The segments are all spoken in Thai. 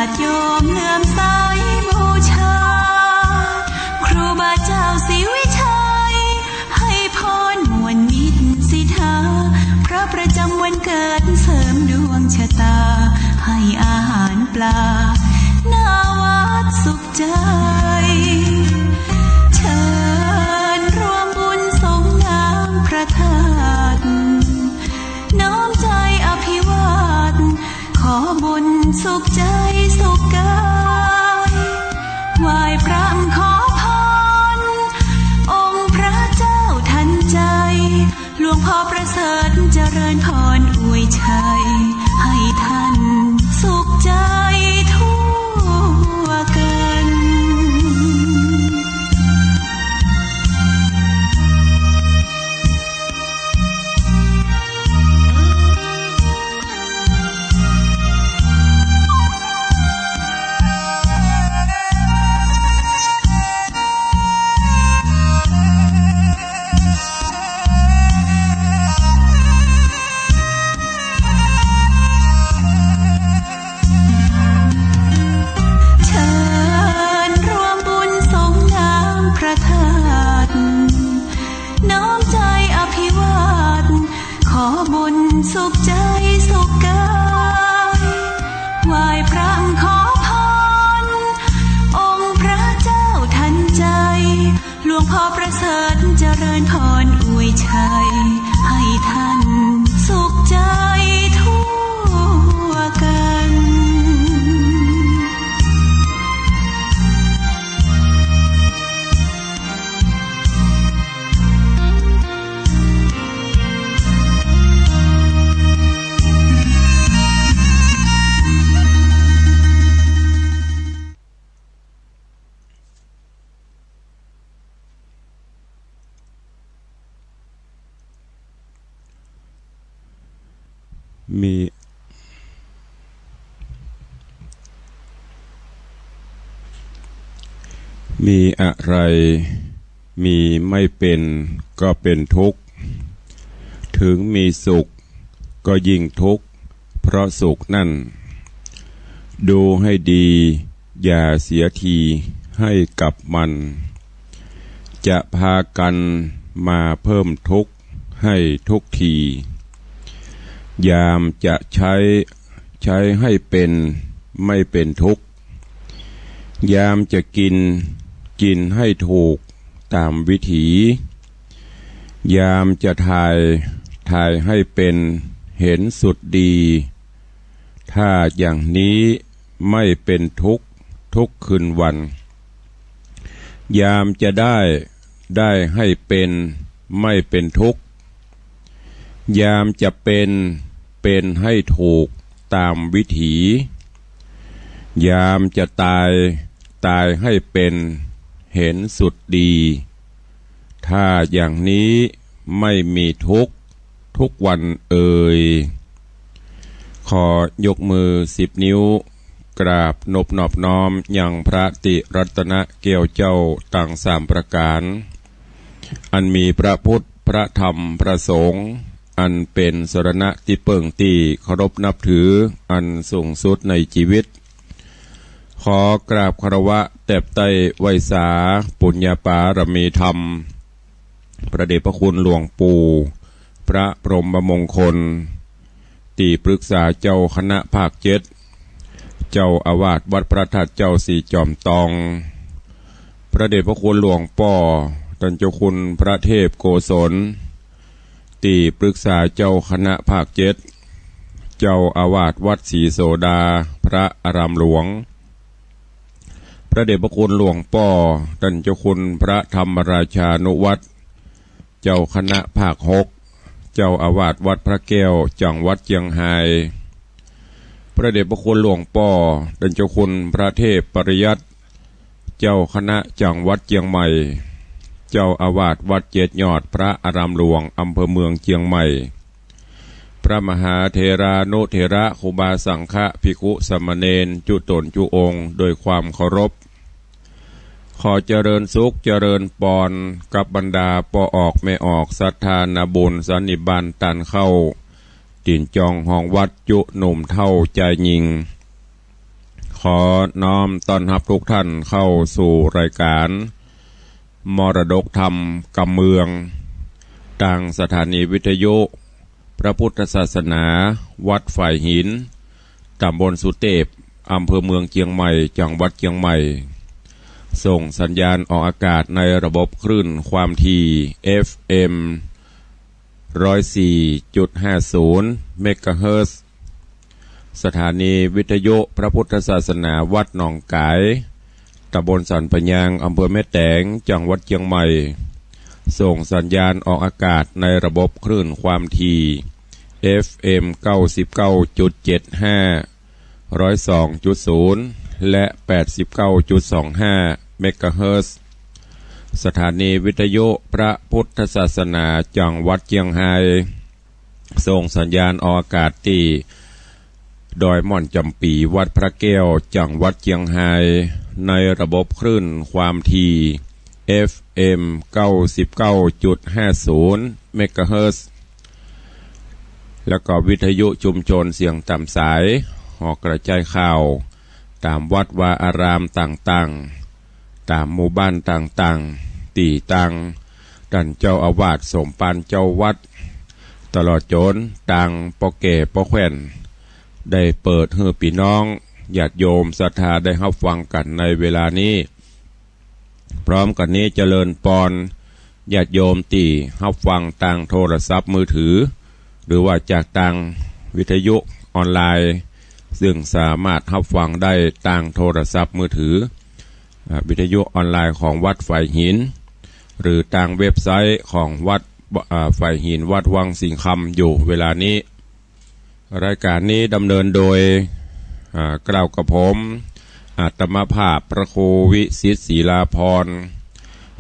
ติโยมเลื่อมใสบูชาครูบาเจ้าศรีวิชัยให้พรมวลมิตรสิทธาพระประจำวันเกิดเสริมดวงชะตาให้อาหารปลาหน้าวัดสุขใจเชิญรวมบุญสงน้ำพระธาตุน้อมใจอภิวาทขอบุญสุขใจสุขกายไหว้พระขอพรองค์พระเจ้าทันใจหลวงพ่อประเสริฐเจริญพรอวยชัยให้ท่านสุขใจทั่วกันสุขใจสุขกายไหว้พระขอพรองค์พระเจ้าทันใจหลวงพ่อประเสริฐเจริญพรอวยชัยให้ท่านสุขใจทั่วกันมีอะไรมีไม่เป็นก็เป็นทุกข์ถึงมีสุขก็ยิ่งทุกข์เพราะสุขนั่นดูให้ดีอย่าเสียทีให้กับมันจะพากันมาเพิ่มทุกข์ให้ทุกทียามจะใช้ให้เป็นไม่เป็นทุกข์ยามจะกินให้ถูกตามวิถียามจะทายให้เป็นเห็นสุดดีถ้าอย่างนี้ไม่เป็นทุกคืนวันยามจะได้ให้เป็นไม่เป็นทุกข์ยามจะเป็นให้ถูกตามวิถียามจะตายให้เป็นเห็นสุดดีถ้าอย่างนี้ไม่มีทุกวันเอ่ยขอยกมือ10 นิ้วกราบนอบน้อมยังพระติรัตนเกี่ยวเจ้าต่าง3 ประการอันมีพระพุทธพระธรรมพระสงฆ์อันเป็นสรณะที่เปิ่งตีเคารพนับถืออันสูงสุดในชีวิตขอกราบคารวะแตบไต้ไวสาปุญญาปารมีธรรมพระเดชพระคุณหลวงปู่พระพรหมมงคลที่ปรึกษาเจ้าคณะภาค7เจ้าอาวาสวัดพระธาตุเจ้าสีจอมตองพระเดชพระคุณหลวงป่อท่านเจ้าคุณพระเทพโกศลที่ปรึกษาเจ้าคณะภาค7เจ้าอาวาสวัดศรีโสดาพระอารามหลวงพระเดชพระคุณหลวงป่อท่านเจ้าคุณพระธรรมราชานุวัตรเจ้าคณะภาค6เจ้าอาวาสวัดพระแก้วจังหวัดเชียงรายพระเดชพระคุณหลวงป่อท่านเจ้าคุณพระเทพปริยัติเจ้าคณะจังหวัดเชียงใหม่เจ้าอาวาสวัด7 ยอดพระอารามหลวงอำเภอเมืองเชียงใหม่พระมหาเถรานุเถระครูบาสังฆภิกขุสามเณรจุตนจุองค์โดยความเคารพขอเจริญสุขเจริญปอนกับบรรดาปออกไม่ออกศรัทธานาบุญสันนิบาตตันเข้าติ่นจองห้องวัดจุหนุ่มเท่าใจยิงข ขอน้อมต้อนรับทุกท่านเข้าสู่รายการมรดกธรรมกำเมืองทางสถานีวิทยุพระพุทธศาสนาวัดฝ่ายหินตำบลสุเทพอำเภอเมืองเชียงใหม่จังหวัดเชียงใหม่ส่งสัญญาณออกอากาศในระบบคลื่นความถี่ FM 104.50 เมกะเฮิรตซ์สถานีวิทยุพระพุทธศาสนาวัดหนองกายตำบลสันปะยางอำเภอแม่แตงจังหวัดเชียงใหม่ส่งสัญญาณออกอากาศในระบบคลื่นความถี่ FM 99.75 102.0 และ 89.25 เมกะเฮิรตซ์สถานีวิทยุพระพุทธศาสนาจังหวัดเชียงรายส่งสัญญาณออกอากาศที่ดอยม่อนจำปีวัดพระแก้วจังหวัดเชียงรายในระบบคลื่นความถี่ FM 99.50 เมกะเฮิรตซ์แล้วก็วิทยุชุมชนเสียงต่ำสายออกกระจายข่าวตามวัดวาอารามต่างๆตามหมู่บ้านต่างๆตีตังท่านเจ้าอาวาสสมปานเจ้าวัดตลอดจนตังปอแก่ปอแขวนได้เปิดให้พี่น้องญาติโยมศรัทธาได้รับฟังกันในเวลานี้พร้อมกันนี้เจริญปอนญาติโยมที่รับฟังทางโทรศัพท์มือถือหรือว่าจากทางวิทยุออนไลน์ซึ่งสามารถรับฟังได้ทางโทรศัพท์มือถือวิทยุออนไลน์ของวัดฝ่ายหินหรือทางเว็บไซต์ของวัดฝ่ายหินวัดวังสิงคำอยู่เวลานี้รายการนี้ดำเนินโดยกล่าวกับผมอาตมาภาพพระครูวิสิทธิ์ศรีลาภรณ์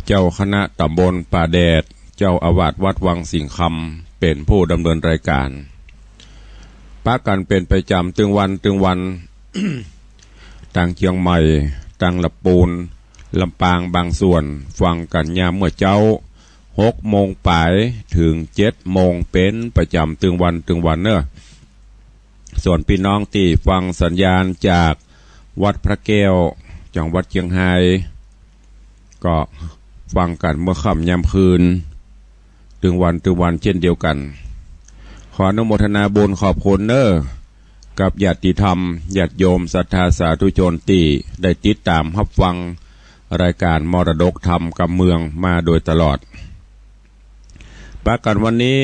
เจ้าคณะตำบลป่าแดดเจ้าอาวาสวัดวังสิงคำเป็นผู้ดำเนินรายการปะกันเป็นประจำตึงวัน ต่างเชียงใหม่ต่างลำปูนลำปางบางส่วนฟังกันยามเมื่อเจ้า6 โมงปลายถึง7 โมงเป็นประจำตึงวันเนอะส่วนพี่น้องที่ฟังสัญญาณจากวัดพระแก้วจังหวัดเชียงรายก็ฟังกันเมื่อค่ำยามคืนตึงวันเช่นเดียวกันขออนุโมทนาบุญขอบคุณเนอะกับญาติธรรมญาติโยมศรัทธาสาธุชนที่ได้ติดตามรับฟังรายการมรดกธรรมกำเมืองมาโดยตลอดปะกันวันนี้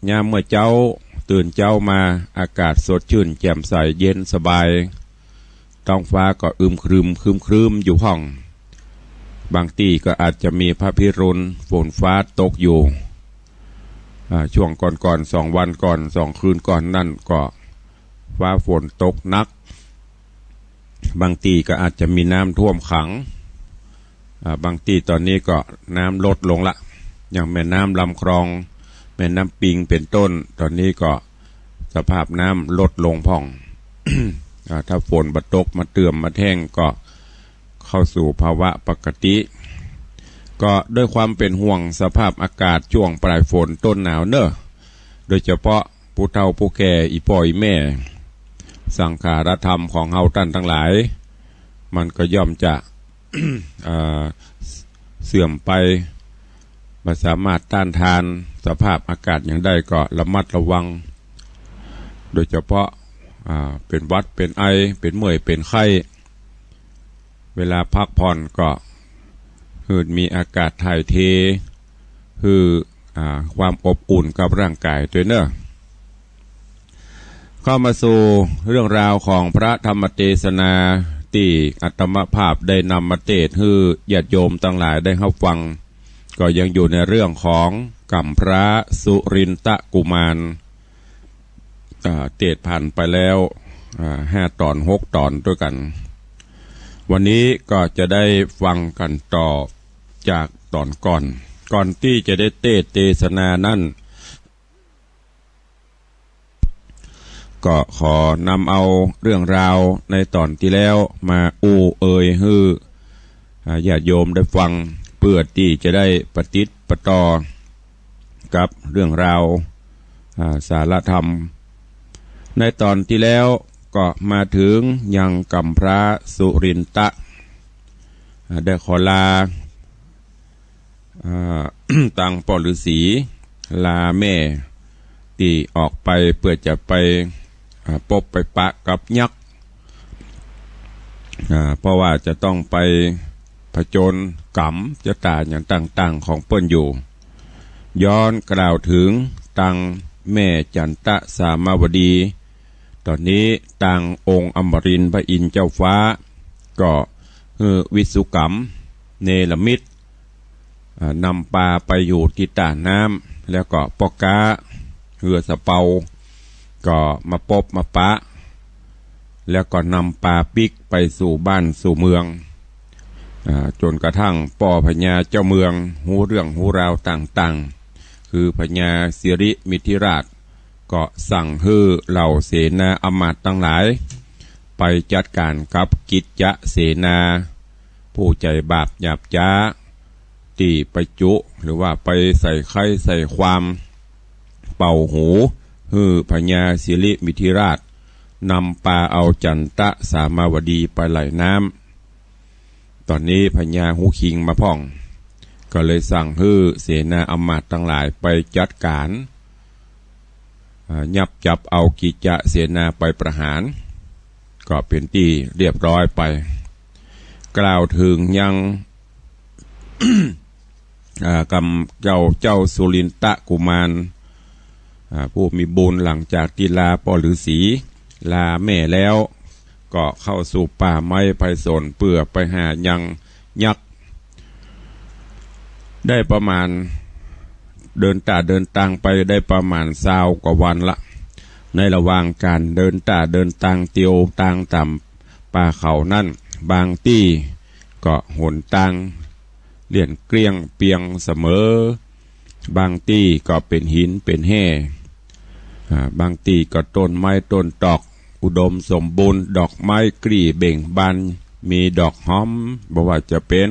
ยามเมื่อเจ้าตื่นเจ้ามาอากาศสดชื่นแจ่มใสเย็นสบายท้องฟ้าก็อึมครึมอยู่ห้องบางที่ก็อาจจะมีพระพิรุณฝนฟ้าตกอยู่ช่วงก่อน2 วันก่อน2 คืนก่อนนั่นก็ฟ้าฝนตกหนักบางที่ก็อาจจะมีน้ำท่วมขังบางที่ตอนนี้ก็น้ำลดลงละอย่างแม่น้ำลำคลองแม่น้ำปิงเป็นต้นตอนนี้ก็สภาพน้ำลดลงพ่อง ถ้าฝนตกมาเตื่อมมาแท่งก็เข้าสู่ภาวะปกติก็ด้วยความเป็นห่วงสภาพอากาศช่วงปลายฝนต้นหนาวเนอะโดยเฉพาะผู้เฒ่าผู้แก่อีพ่ออีแม่สังขารธรรมของเฮาท่านทั้งหลายมันก็ย่อมจะ เสื่อมไปไม่สามารถต้านทานสภาพอากาศอย่างใดก็ระมัดระวังโดยเฉพาะเป็นหวัดเป็นไอเป็นเมื่อยเป็นไข้เวลาพักผ่อนก็มีอากาศถ่ายเทความอบอุ่นกับร่างกายด้วยเนอะเข้ามาสู่เรื่องราวของพระธรรมเทศนาที่อาตมาภาพได้นำมาเทศน์ให้ญาติโยมทั้งหลายได้รับฟังก็ยังอยู่ในเรื่องของกัมพระสุรินทกุมารเทศน์ผ่านไปแล้ว5 ตอน 6 ตอนด้วยกันวันนี้ก็จะได้ฟังกันต่อจากตอนก่อนที่จะได้เทศนานั่นก็ขอนำเอาเรื่องราวในตอนที่แล้วมาให้ญาติโยมได้ฟังเพื่อที่จะได้ปฏิติดต่อกับเรื่องราวสารธรรมในตอนที่แล้ว ก็มาถึงยังกัมพระสุรินตะได้ขอลาตังปอฤาษีลาแม่ที่ออกไปเพื่อจะไปพบไปปะกับยักษ์เพราะว่าจะต้องไปผจญกรรมจะตาอย่างต่างๆของเปิ้นอยู่ย้อนกล่าวถึงตังแม่จันตะสามาวดีตอนนี้ตังองค์อมรินทร์พระอินทร์เจ้าฟ้าก็วิสุกรรมเนรมิตนำปลาไปอยู่ที่ตาน้ำแล้วก็ปอกาเหือสะเปาก็มาปบมาปะแล้วก็นำปลาปิกไปสู่บ้านสู่เมืองจนกระทั่งป่อพญาเจ้าเมืองหูเรื่องหูราวต่างๆคือพญาสิริมิถิราชก็สั่งให้เหล่าเสนาอมาตย์ทั้งหลายไปจัดการกับกิจจะเสนาผู้ใจบาปหยาบจ้าตีไปจุหรือว่าไปใส่ไข่ใส่ความเป่าหูพญาสิริมิถิราชนำปลาเอาจันตะสามาวดีไปไหลน้ำตอนนี้พญาหูคิงมาพ่องก็เลยสั่งให้เสนาอมาตย์ทั้งหลายไปจัดการยับจับเอากิจจะเสนาไปประหารก็เป็นที่เรียบร้อยไปกล่าวถึงยัง กำเจ้าสุรินตะกุมารผู้มีบุญหลังจากที่ลาปอฤาษีลาแม่แล้วก็เข้าสู่ป่าไม้ไผ่สนเพื่อไปหายังยักษ์ได้ประมาณเดินทางไปได้ประมาณ20 กว่าวันละในระหว่างการเดินทางเตียวทางต่ำป่าเขานั่นบางที่ก็หนทางเลี่ยนเกลี้ยงเปียงเสมอบางที่ก็เป็นหินเป็นแห่บางที่ก็ต้นไม้ต้นตอกอุดมสมบูรณ์ดอกไม้กรี่เบ่งบานมีดอกหอมบ่ว่าจะเป็น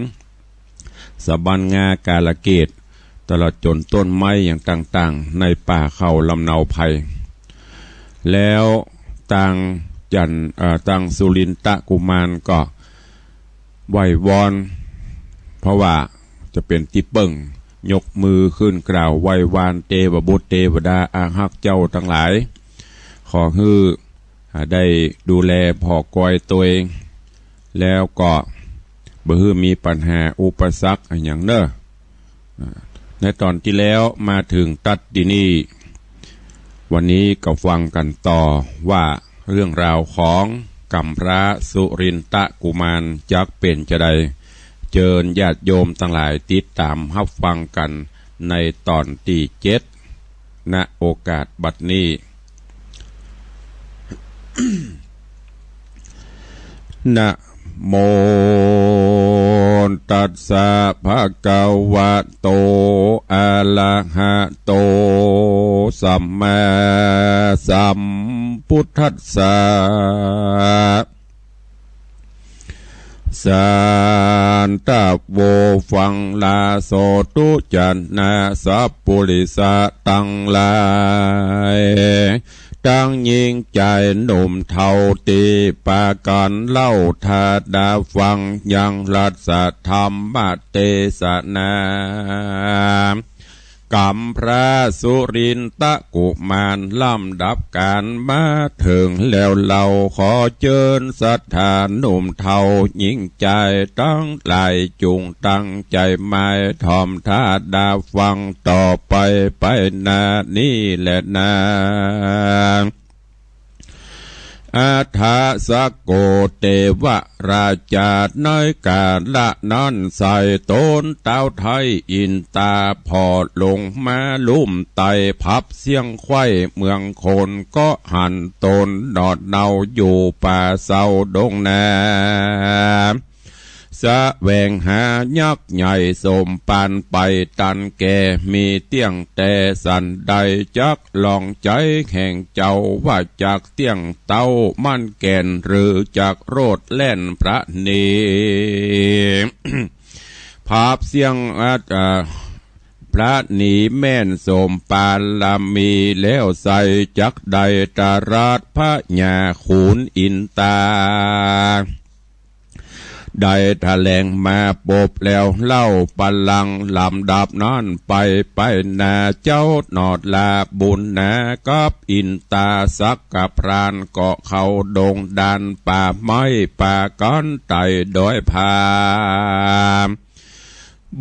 สะบันงากาลเกตตลอดจนต้นไม้อย่างต่างๆในป่าเขาลำเนาไผ่แล้วตังสุรินตะกุมารก็ไหว้วอนเพราะว่าจะเป็นที่เบิ่งยกมือขึ้นกล่าวไหว้วานเทวบุตรเทวดาอาหักเจ้าทั้งหลายขอให้ได้ดูแลพ่อกอยตัวเองแล้วก็บ่ให้มีปัญหาอุปสรรคอย่างเน้อในตอนที่แล้วมาถึงตัดดินีวันนี้ก็ฟังกันต่อว่าเรื่องราวของกัมพระสุรินตะกุมารจักเป็นจะใดเชิญญาติโยมทั้งหลายติดตามรับฟังกันในตอนที่7ณโอกาสบัดนี้ นะโมตัสสะภะคะวะโตอะระหะโตสัมมาสัมพุทธัสสะสันตโวฟังลาโสตุจันนาสัพปุริสะตังลายตั้งยิงใจหนุ่มเท่าตีปากันเล่าทาดาฟังยังรัศธรรมเทศนากัมพระสุรินตะกุมารลำดับการมาถึงแล้วเราขอเชิญศรัทธาหนุ่มเท่ายิ่งใจตั้งหลายจุงตั้งใจหมายทอมทาดาฟังต่อไปนานี่แหละนาอาทาสโกเทวราชาน้อยกาละนั้นใส่ต้นเต้าไทยอินตาพอลงมาลุ่มไตพับเสียงไข่เมืองคนก็หันตนนอดเนาอยู่ป่าเศร้าดงนาสะแวงหายักษ์ใหญ่สมปานไปตันแก่มีเตี้ยงแต่สันใดจักลองใจแห่งเจ้าว่าจากเตี้ยงเต้ามั่นแก่นหรือจากโรดแล่นพระเน ภาพเสียงพ ระหนีแม่นสมปาลามีแล้วใส่จักใดตาราชพระญาขุนอินตาได้แถลงมาปบแล้วเล่าปัลลังลำดับนั้นไปนาเจ้าหนอดลาบุญนากับอินตาสักกับพรานเกาะเขาดงดันป่าไม้ป่าก้อนไต่ดอยพา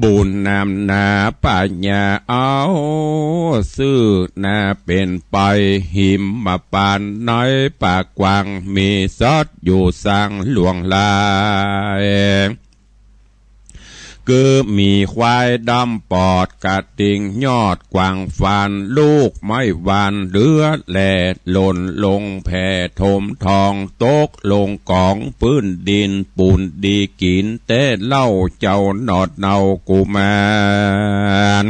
บุญนำนาปัญญาเอาซื้อนาเป็นไปหิมมาปานน้อยปากกวางมีซอดอยู่สร้างหลวงลายคือมีควายดำปอดกระติงยอดกวางฟานลูกไม้วานเรือแหล่หล่นลงแผ่ถมทองตกลงกองพื้นดินปูนดีกินเต้เล่าเจ้าหนอดเนากุมาร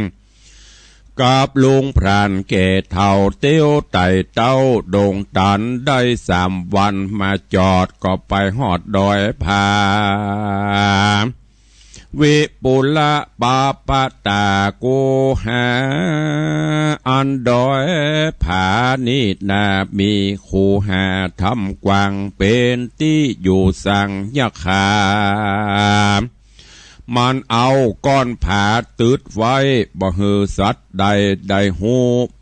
กับลุงพรานเกศเท่าเตี้ยวไต่เต้าดงตันได้3 วันมาจอดก็ไปหอดดอยพาวิปุละปาปตาโกหาอันดอยผานินามีคูหาทำกวางเป็นที่อยู่สังยะขามันเอาก้อนผาตืดไว้บ่ฮือสัตว์ใดหู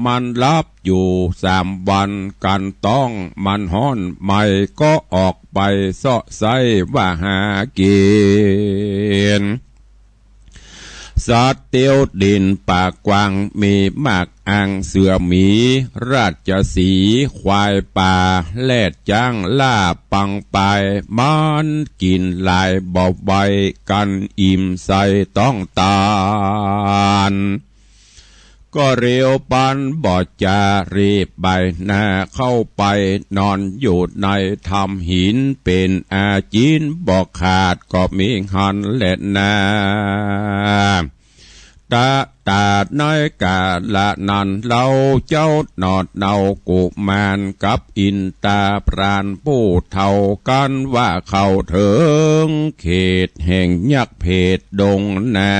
มันรับอยู่3 วันกันต้องมันห้อนใหม่ก็ออกไปเสาะไส้ว่าหากินสัตว์เตียวดินปากกวางมีมากอ่างเสือหมีราชสีควายป่าแลดจ้างล่าปังไปมันกินลายบอบใบกันอิ่มใส่ต้องตาลก็เรียวปันบอดจารีบใบหน้าเข้าไปนอนอยู่ในทำหินเป็นอาจีนบอกขาดก็มีหันเล็ดนาตาน้อยกาละนันเล่าเจ้าหนอดเนากุมารกับอินตาพรานผู้เท่ากันว่าเขาถึงเขตแห่งยักษ์เพศดงนา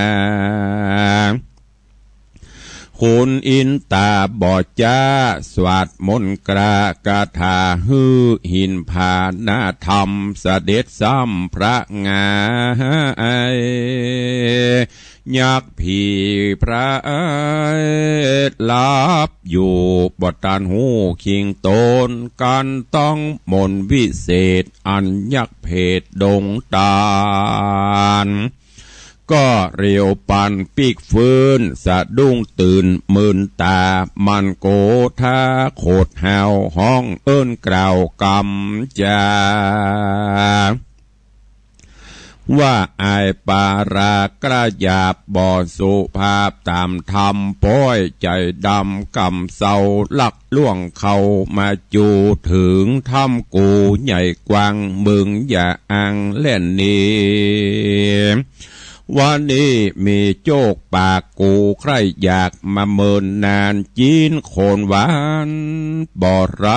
คุณอินตาบอดจ้าสวดมนต์กรากาถาฮือหินผานาธรรมเสด็จซ้ำพระงายักษ์ผีพระลับอยู่บทตานหูคิงโตนกันต้องมนวิเศษอันยักษ์เพศดงตาลก็เรียวปันปีกฟื้นสะดุ้งตื่นมื่นตามันโกธาโคดหาวห้องเอิ้นกล่าวกำจาว่าอายปารากระยาบบ่อสุภาพตามธรรมป้อยใจดำกำเศร้าลักล่วงเขามาจูถึงทำกูใหญ่กว้างมึงอย่าอังเล่นนี้วันนี้มีโจกปากกูใครอยากมาเมินนานจีนโคนหวานบ่อไร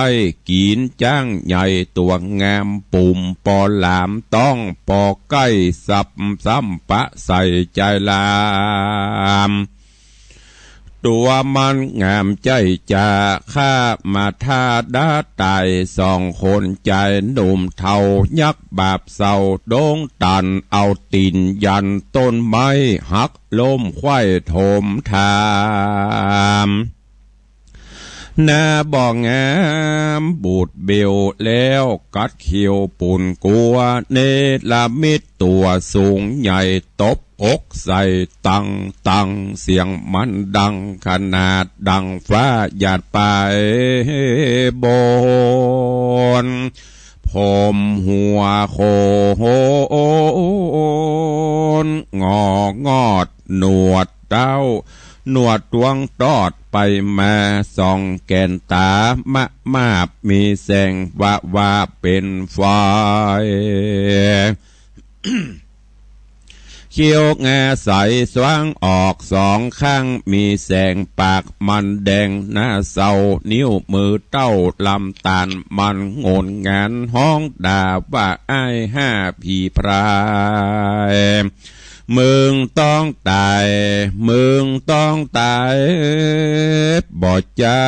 กินจ้างใหญ่ตัวงามปุ่มปอหลามต้องปอใกล้สับซ้ำปะใส่ใจลามตัวมันงามใจจะข้ามาท่าด้าตาย2 คนใจหนุ่มเทายักบาปเศร้าโด่งตันเอาตีนยันต้นไม้หักล้มควายโถมทามนาบ่องามบูดเบลแล้วกัดเขียวปุ่นกัวเนลามิดตัวสูงใหญ่ตบอกใส่ตังเสียงมันดังขนาดดังฟ้าหยาดไปบนผมหัวโคนงอดหนวดเต้าหนวดดวงตอดไปมาส่องแก่นตามะมาบมีแสงว่าเป็นไฟ เขียวงาใสสว่างออก2 ข้างมีแสงปากมันแดงหน้าเศร้านิ้วมือเต้าลำตาลมันโงนงานห้องด่าว่าอ้าย5 ผีพราย มึงต้องตายมึงต้องตายบ่จะ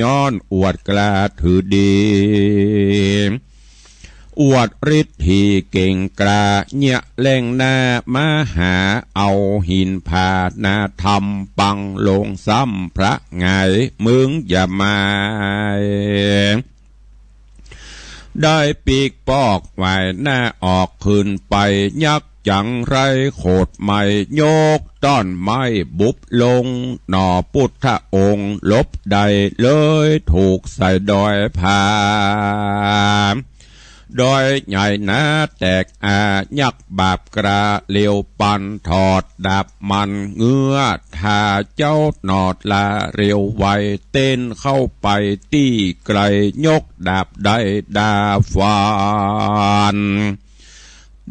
ย้อนอวดกล้าถือดีอวดฤทธิ์ที่เก่งกล้าเนี่ยแรงหน้ามาหาเอาหินผาหน้าทำปังลงซ้ำพระไงมึงอย่ามาได้ปีกปอกไว้หน้าออกขึ้นไปยักจังไรโคดไม่โยกต้อนไม้บุบลงหน่อพุทธองค์ลบใดเลยถูกใส่ดอยผาดอยใหญ่นะแตกยักบาปกระเลียวปันถอดดาบมันเงื้อทาเจ้าหนอดลาเรียวไวเต้นเข้าไปตีไกลยกดาบได้ดาฟาน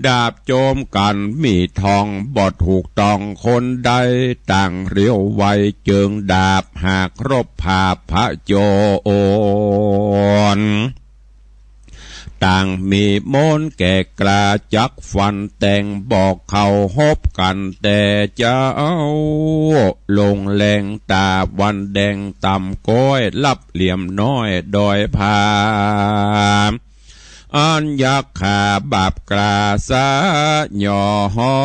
ดาบโจมกันมีทองบ่ถูกต้องคนใดต่างเรียวไวเจิงดาบหากรบผาพระโจรต่างมีมนแก่กล้าจักฟันแต่งบอกเขาฮบกันแต่เจ้าลงแรงตาวันแดงต่ำก้อยลับเหลี่ยมน้อยดอยผาอันยักขาบาปกล้าสาหย่อห้อ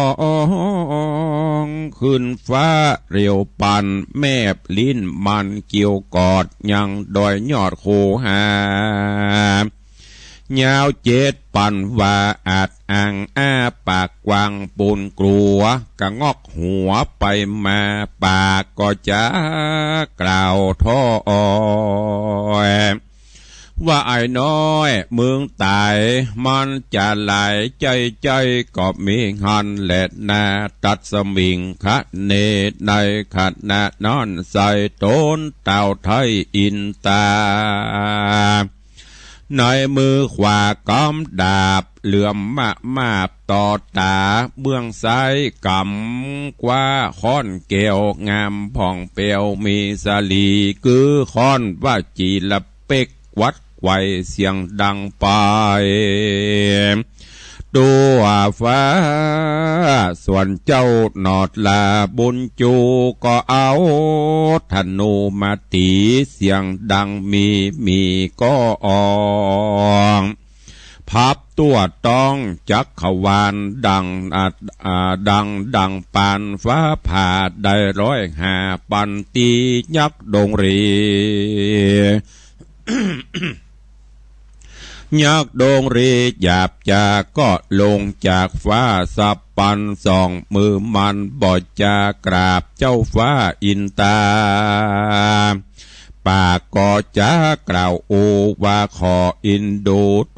งขึ้นฟ้าเรียวปันแมบลิ้นมันเกี่ยวกอดยังดอยยอดโคหายาวเจ็ดปันว่าอาจอ่างปากกวางปูนกลัวกะงอกหัวไปมาปากก็จะกล่าวท้อว่าไอ้น้อยมึงตายมันจะไหลใจก็มีหันแหละนาตัดสมิงคะเนในขณะนอนใส่ต้นเต่าไทยอินตาในมือขวากำดาบเหลื่อมมาบต่อตาเบื้องซ้ายกำกว่าค้อนเกลียวงามผ่องเปียวมีสลีคือค้อนว่าจีละเป็กวัดไวเสียงดังไปตัวฟ้าส่วนเจ้าหนอดลาบุญจูก็เอาธนูมาตีเสียงดังมีก็อองพับตัวต้องจักขวานดังปานฟ้าผ่าได้105ปันตียักดงรียักษ์โดงรีหยาบจากก็ลงจากฟ้าสับปันสองมือมันบอดจากราบเจ้าฟ้าอินตาปากก็จากล่าวโอว่าขออินโด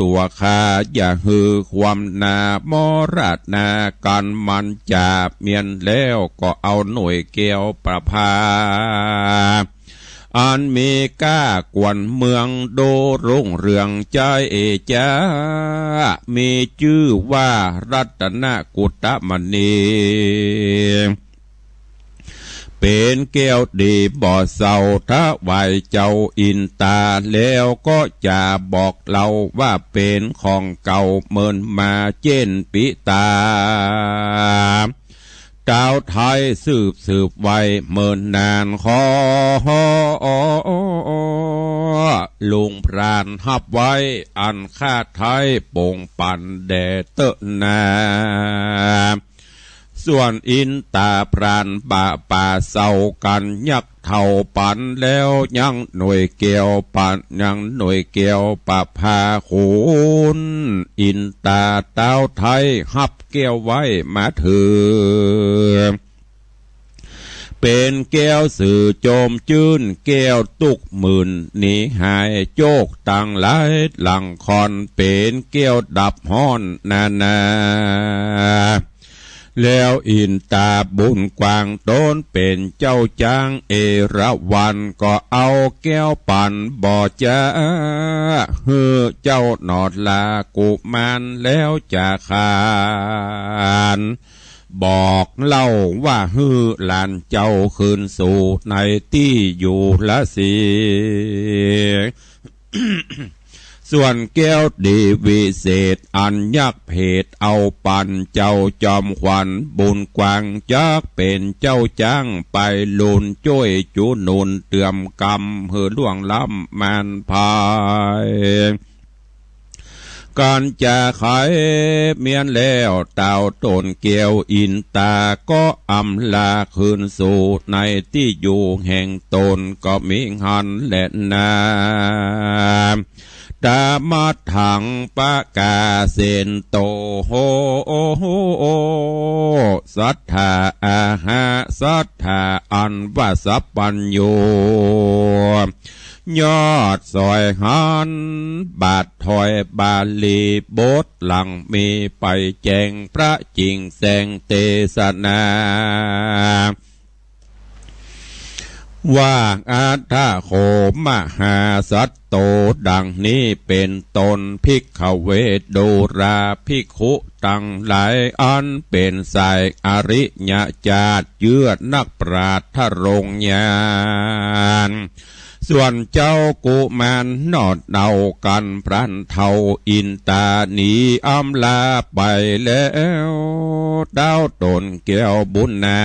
ตัวข้าอย่าฮือความนามราดนากันมันจะเมียนแล้วก็เอาหน่วยเกี่ยวประภาอันมีก้ากวนเมืองโดรุ่งเรืองใจจ้ามีชื่อว่ารัตนกุฏมณีเป็นแก้วดีบ่อเศร้าถ้าไหวเจ้าอินตาแล้วก็จะบอกเราว่าเป็นของเก่าเมินมาเจนปิตาดาวไทยสืบไว้เมินนานขอลุงพรานหับไว้อันข้าไทยโป่งปั่นแดดเตอะนาส่วนอินตาพรานป่าเศร้ากันยักเท่าปันแล้วยังหน่วยเกี่ยวปันยังหน่วยเกี่ยวปะพาขุนอินตาเต้าไทยหับเกี่ยวไว้มาถือเป็นแก้วสื่อโจมจื้นแก้วตุกหมื่นหนีหายโจกต่างหลายหลังคอนเป็นแก้วดับห้อนนาแล้วอินตาบุญกวางต้นเป็นเจ้าจ้างเอราวันก็เอาแก้วปั่นบ่อจะฮือเจ้าหนอดลากุมารแล้วจะขานบอกเล่าว่าฮือหลานเจ้าคืนสู่ในที่อยู่ละสิ ส่วนแก้วดีวิเศษอันยักเพศเอาปันเจ้าจอมขวัญบุญกวางจักเป็นเจ้าจ้างไปลุนจ้วยจูนุนเตือมกรรมเหือล่วงล้ำมันพายการจะขายเมียนแล้วเต่าตนเกี่ยวอินตาก็อำลาคืนสู่ในที่อยู่แห่งตนก็มีหันและนาตามาถังปะกาเซนโตโฮสัทธาอาหาสัทธาอันว่าสัพพัญโยยอดซอยหันบาทถอยบาลีบทหลังมีไปแจงพระจริงแสงเทศนาว่าอาทาโคมหาสัตโตดังนี้เป็นตนภิกขเวทโดราภิกขุตั้งหลายอันเป็นสายอริยญาติเยือดนักปราชญ์ทรงญาณส่วนเจ้ากุมารนอดเดากันพรันเทาอินตาหนีอำลาไปแล้วดาวตนแก้วบุญนา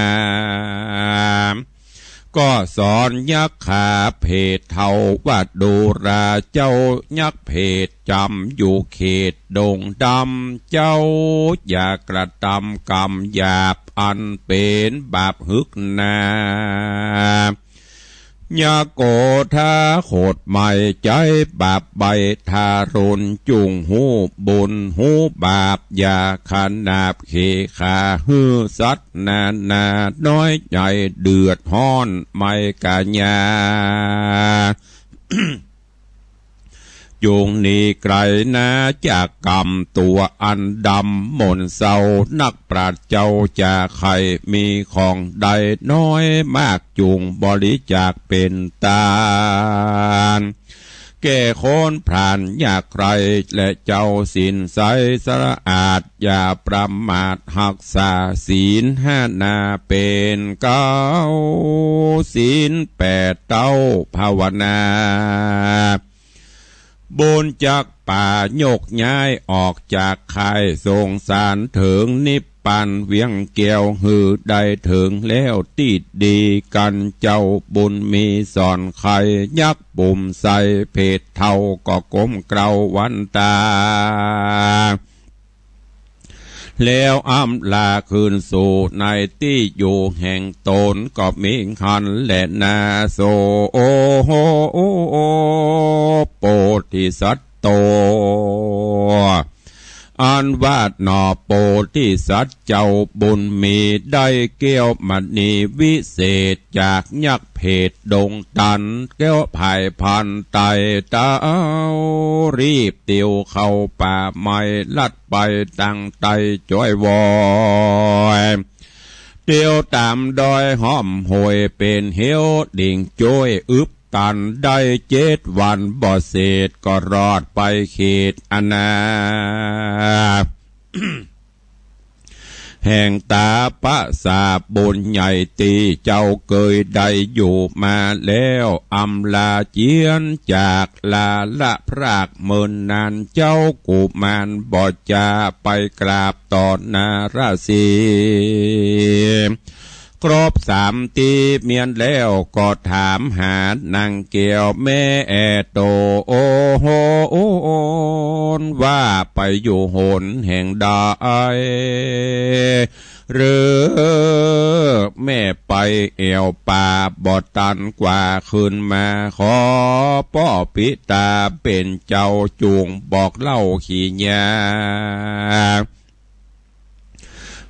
ก็สอนยักษ์ขาเพศเทาว่าดูราเจ้ายักษ์เพศจำอยู่เขตดงดำเจ้าอย่ากระทำกรรมหยาบอันเป็นบาปหึกนายาโกธาโคดใหม่ใจบาปใบทารุณจุงหูบุญหูบาปอย่าขนาบเขขาฮือสัตนานาน้อยใจเดือดห้อนไม่กาญา จุงนี้ไกลนะจากกรรมตัวอันดำมนเศร้านักปราชญ์เจ้าจะใครมีของใดน้อยมากจุงบริจาคเป็นตาลแก่คนพรานอยากใครและเจ้าสินใสสะอาดอย่าประมาทหักษาศีลห้านาเป็นเก้าศีลแปดเต้าภาวนาบุญจากป่าโยกย้ายออกจากค่ายทรงสารถึงนิพพานเวียงเกี่ยวหือได้ถึงแล้วติดดีกันเจ้าบุญมีสอนใครยักปุ่มใส่เพศเท่าก็ก้มเกลาวันตาแล้วอำลาคืนสู่ในที่อยู่แห่งตนก็มีขันและนาโสโอโหโปธิสัตโตอันวาดหนอโปธิสัตว์เจ้าบุญมีได้เกี่ยวมณีวิเศษจากยักษ์เพศดงตันแก้วภายพันไตเต้ารีบเตียวเข้าป่าไม้ลัดไปตั้งไตจ้อยวอยเตียวตามดอยห้อมหวยเป็นเหี้ยวดิ่งจ้อยอึบตันได้7 วันบ่เศษก็รอดไปเขตอนา แห่งตาปะสาบุญใหญ่ตีเจ้าเคยได้อยู่มาแล้วอำลาเจียนจากลาละพรากเมินนานเจ้ากุมารบ่จะไปกราบต่อนาราศีครบ3 ตีเมียนแล้วก็ถามหานางเกี่ยวแม่โตโอโหว่าไปอยู่หนแห่งใดหรือแม่ไปเอวป่าบ่ตันกว่าขึ้นมาขอป้อปิตาเป็นเจ้าจูงบอกเล่าขี้ยา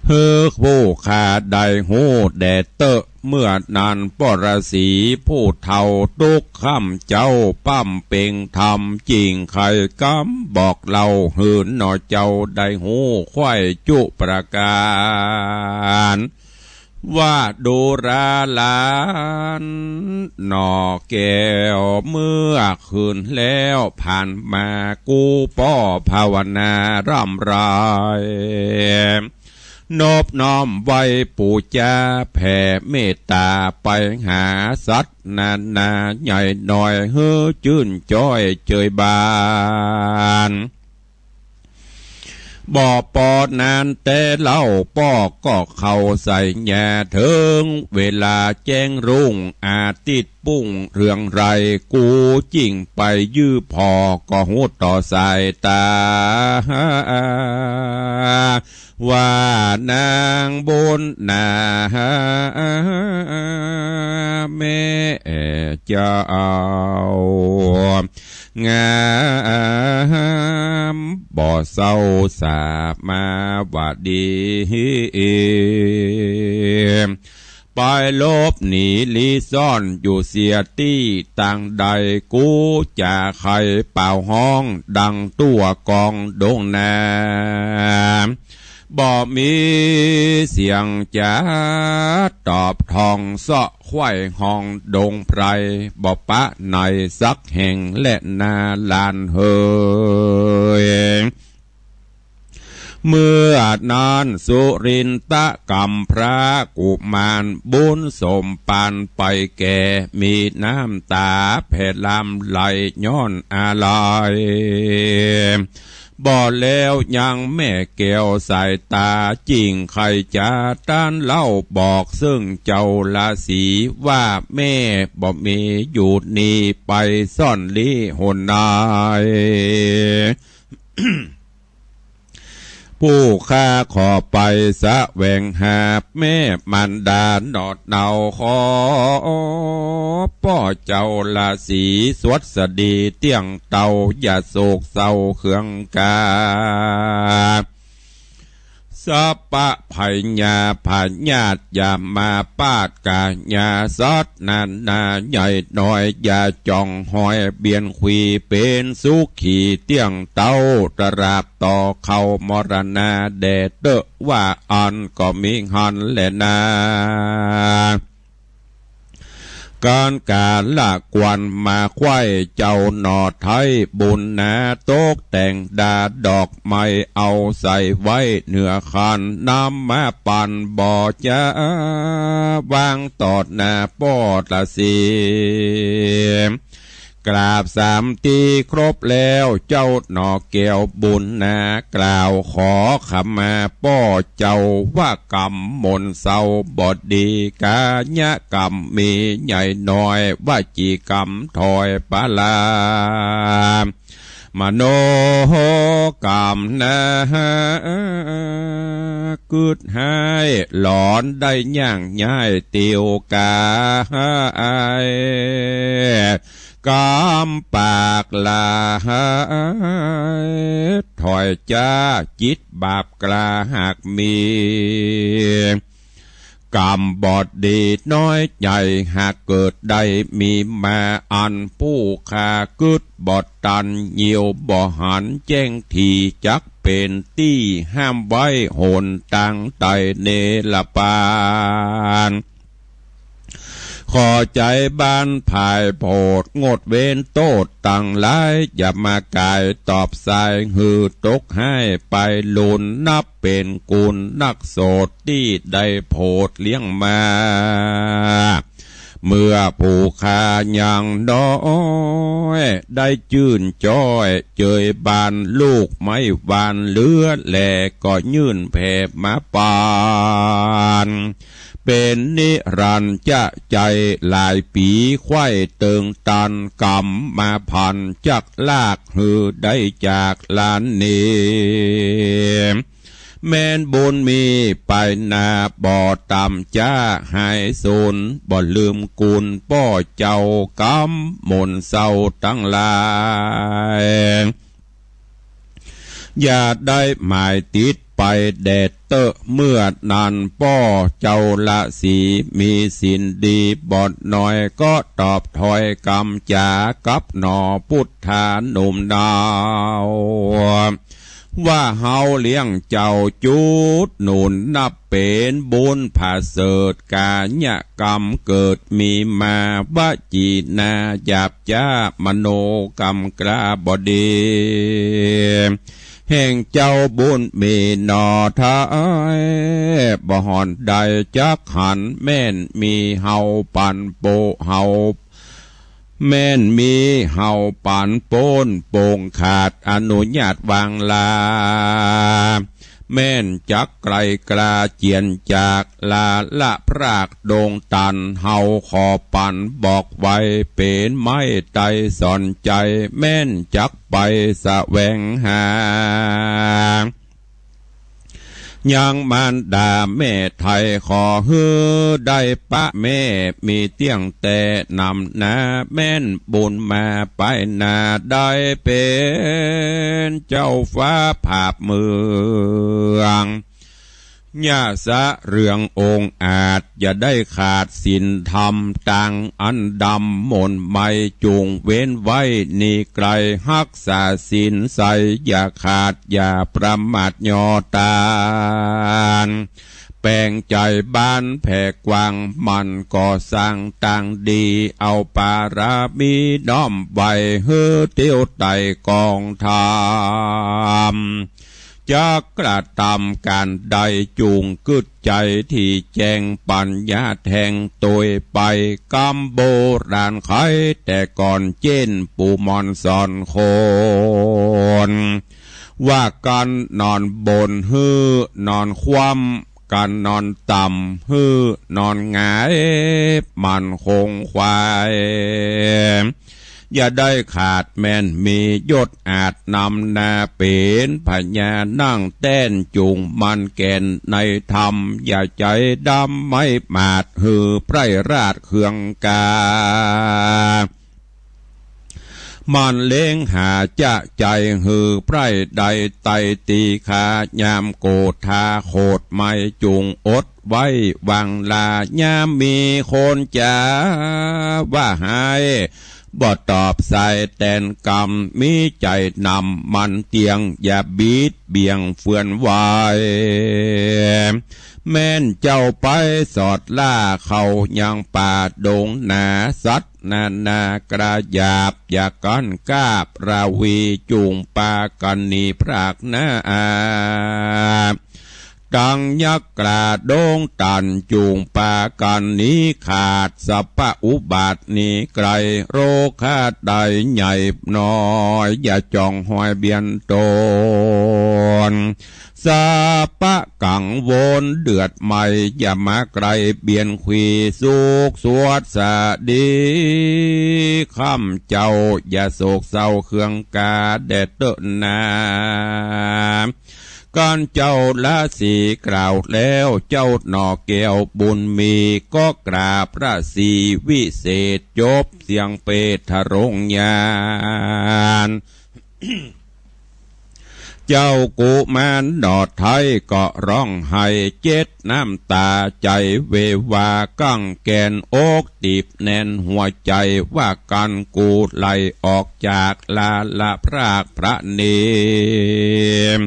เฮือผู้ขาดได้หูแดดเตอะเมื่อนานปรสีผู้เท่าตุกคำเจ้าปั้มเป่งทำจริงใครกำบอกเล่าหืนหนอเจ้าได้หูควายจุประการว่าดูราลานหนอแก้วเมื่อคืนแล้วผ่านมากูป้อภาวนาร่ำไร นอบน้อมไว้ปูจาแผ่เมตตาไปหาสัตว์นาใหญ่หน่อยเฮ้อจื่นจ้อยเจยบานบ่ปอนานแต่เล่าป้อก็เข้าใส่แย่เถิงเวลาแจ้งรุ่งอาทิตย์ปุ้งเรื่องไรกูจิ้งไปยื้อพอก็หูต่อสายตาว่านางบนนาแม่เจ้างามบ่เศร้าสาบมาว่าดีไปลบหนีลีซ่อนอยู่เสียตี้ต่างใดกูจะใครเป่าห้องดังตัวกองดงนาบ่มีเสียงจะตอบทองเสาะควายห้องดงไพรบ่ปะในสักแห่งและนาลานเฮยเมื่อนานสุรินตะกำพระกุมารบุญสมปานไปแก่มีน้ำตาแผ่ลำไหลย้อนอะไรบ่แล้วยังแม่แก้วสายตาจริงใครจะต้านเล่าบอกซึ่งเจ้าราศีว่าแม่บ่มีอยู่นี่ไปซ่อนลี้หนนาย ผู้ข้าขอไปสะแหวงหาแม่มันดาหนอดเนาขอป้อเจ้าราศีสวดสดีเตี้ยงเต่าอย่าโศกเศร้าเครื่องกาสัพพะภัยญาผาญาติอย่ามาปาดกาญาซัดนาใหญ่น้อยอย่าจ้องหอยเบียนขวีเป็นสุขีเตี้ยงเต้าตราบต่อเข้ามรณาแดดเตอะว่าอันก็มีหันแลนาการการละกวนมาควายเจ้าหนอไทยบุญนาโตกแต่งดาดอกไม้เอาใส่ไว้เหนือคันน้ำมาปั่นบ่อจะวางตอดหน้าปอดละสีกราบสามตีครบแล้วเจ้าหนอแก้วบุญนากล่าวขอขมาป้อเจ้าว่ากรรมมนเศร้าบดดีกาญะกรรมมีใหญ่น้อยว่าจีกรรมถอยปาลามโนกรรมนะกึดให้หลอนได้ย่างง่ายเตียวกายกำปากลาถอยจ้าจิตบาปกลาหากมีกรรมบอดดีน้อยใหญ่หากเกิดได้มีมาอันผู้ขากึดบอดตันเหี่ยวบ่หันแจ้งทีจักเป็นตี้ห้ามไว้โหนตั้งไตเนลปานขอใจบ้านภายโพดงดเว้นโตดตั้งหลายอย่ามากายตอบสายหือตกให้ไปลุนนับเป็นกุลนักโสดที่ได้โพดเลี้ยงมาเมื่อผู้ขายังน้อยได้จื่นจ้อยเจยบานลูกไม่วานเลือดแหลก็ยื่นแผ่มาปานเป็นนิรันดร์จะใจหลายปีควายเติงตันกำมาพันจักลากหือได้จากลานนี้แม่นบุญมีไปนาบ่อตำจ้าหายสูญบ่ลืมกุลป้อเจ้ากำมนเศร้าตั้งหลายอย่าได้หมายติดไปแดดเตอะเมื่อนานป้อเจ้าละสีมีสินดีบอดหน่อยก็ตอบถอยกำจากับหนอพุทธานุ่มดาวว่าเฮาเลี้ยงเจ้าจุดหนุนนับเป็นบุญผาเสดกาญกรรมเกิดมีมาวจีนาหยาบจ้ามโนกรรมกล้าบดี แห่งเจ้าบุญมีหนอท้ายบ่หอนใดจักหันแม่นมีเฮาปันโปเฮาแม่นมีเฮาปันโปนโป่งขาดอนุญาตวางลาแม่นจักไกลกลาเจียนจากลาละพรากโดงตันเฮาขอปันบอกไว้เป็นไม่ใจสอนใจแม่นจักไปแสวงหายังมารดาแม่ไทยขอฮือได้ปะแม่มีเตียงแต่นำนาแม่นบุญมาไปนาได้เป็นเจ้าฟ้าภาพเมืองย่าสะเรื่ององค์อาจอย่าได้ขาดศีลธรรมต่างอันดำมนไม่จุงเว้นไว้นี่ไกลรักษาศีลใสอย่าขาดอย่าประมาทย่อตานแปลงใจบ้านแผ่กว้างมันก่อสร้างต่างดีเอาปารามีน้อมไว้เฮือเตี้ยวไต่กองธรรมจะกระทำการใดจูงกึดใจที่แจ้งปัญญาแทงตัวไปกำโบราณไขแต่ก่อนเจนปูมอนสอนคนว่าการนอนบนฮือนอนคว่ำการนอนต่ำฮือนอนหงายมันคงควายอย่าได้ขาดแม่นมียศอาจนำนาเป็นพญานั่งแต้นจุงมันแก่นในธรรมอย่าใจดำไม่มาดหือไพร่ราดเครื่องกามันเล้งหาจะใจหือไพร่ใดไตตีขายามโกธาโคดไม่จุงอดไว้วางลายามมีคนจะว่าหายบ่ตอบใส่แตนกรรมมีใจนำมันเตียงอย่าบีดเบี่ยงเฟื่อนไหวแม่นเจ้าไปสอดล่าเขายังป่าดงนาสัตนานากระยาบอย่ากันกาบราวีจูงปากันนีพรากนาดังยักษ์กระโดงตันจูงปากันนี้ขาดสัพพะอุบาทนี้ไกลโรคาใดใหญ่น้อยอย่าจ้องหอยเบียนตนสัพพะกังวลเดือดใหม่อย่ามาไกลเบียนขวีสุขสวดสะดีข้ามเจ้าอย่าโศกเศร้าเครื่องกาแดดเตอะนาก่อนเจ้าละสีกล่าวแล้วเจ้าหน่อแก้วบุญมีก็กราบพระสีวิเศษจบเสียงเปทรงญาณ เจ้ากุมารดอดไทยก็ร้องไห้เจ็ดน้ำตาใจเววากั้งแกนอกตีบแน่นหัวใจว่ากันกูไหลออกจากลาละพรากพระเนม